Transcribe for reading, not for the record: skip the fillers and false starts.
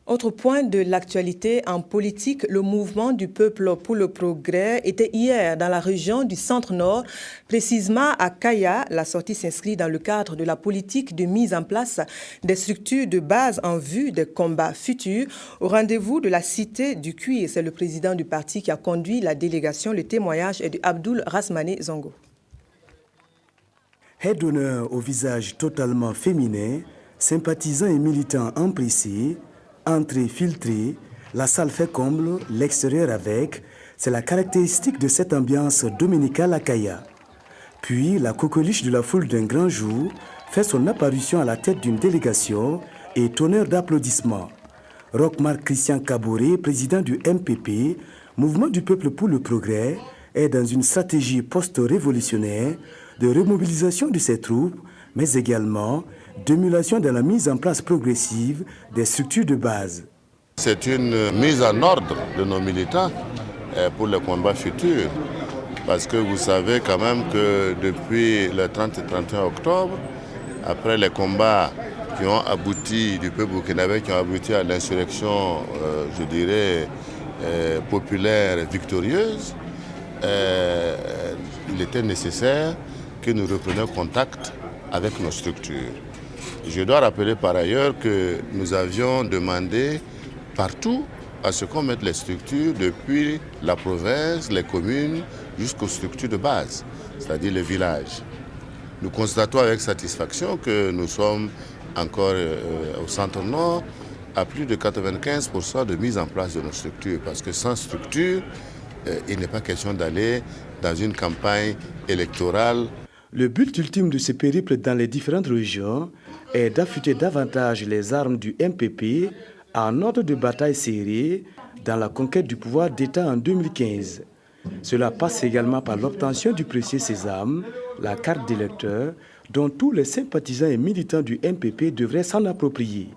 Autre point de l'actualité en politique, le mouvement du peuple pour le progrès était hier dans la région du Centre-Nord, précisément à Kaya. La sortie s'inscrit dans le cadre de la politique de mise en place des structures de base en vue des combats futurs. Au rendez-vous de la cité du cuir, c'est le président du parti qui a conduit la délégation. Le témoignage est de Abdoul Rasmané Zongo. Aide d'honneur au visage totalement féminin, sympathisants et militants empressés, entrée filtrée, la salle fait comble, l'extérieur avec, c'est la caractéristique de cette ambiance dominicale à Kaya. Puis la coqueluche de la foule d'un grand jour fait son apparition à la tête d'une délégation et tonnerre d'applaudissements. Roch-Marc Christian Kaboré, président du MPP, Mouvement du peuple pour le progrès, est dans une stratégie post-révolutionnaire de remobilisation de ses troupes, mais également d'émulation dans la mise en place progressive des structures de base. C'est une mise en ordre de nos militants pour le combat futur. Parce que vous savez quand même que depuis le 30 et 31 octobre, après les combats qui ont abouti du peuple burkinabé, qui ont abouti à l'insurrection, je dirais, populaire victorieuse, il était nécessaire que nous reprenions contact avec nos structures. Je dois rappeler par ailleurs que nous avions demandé partout à ce qu'on mette les structures depuis la province, les communes, jusqu'aux structures de base, c'est-à-dire les villages. Nous constatons avec satisfaction que nous sommes encore au centre-nord à plus de 95% de mise en place de nos structures, parce que sans structure, il n'est pas question d'aller dans une campagne électorale. Le but ultime de ce périple dans les différentes régions est d'affûter davantage les armes du MPP en ordre de bataille serrée dans la conquête du pouvoir d'État en 2015. Cela passe également par l'obtention du précieux sésame, la carte d'électeur, dont tous les sympathisants et militants du MPP devraient s'en approprier.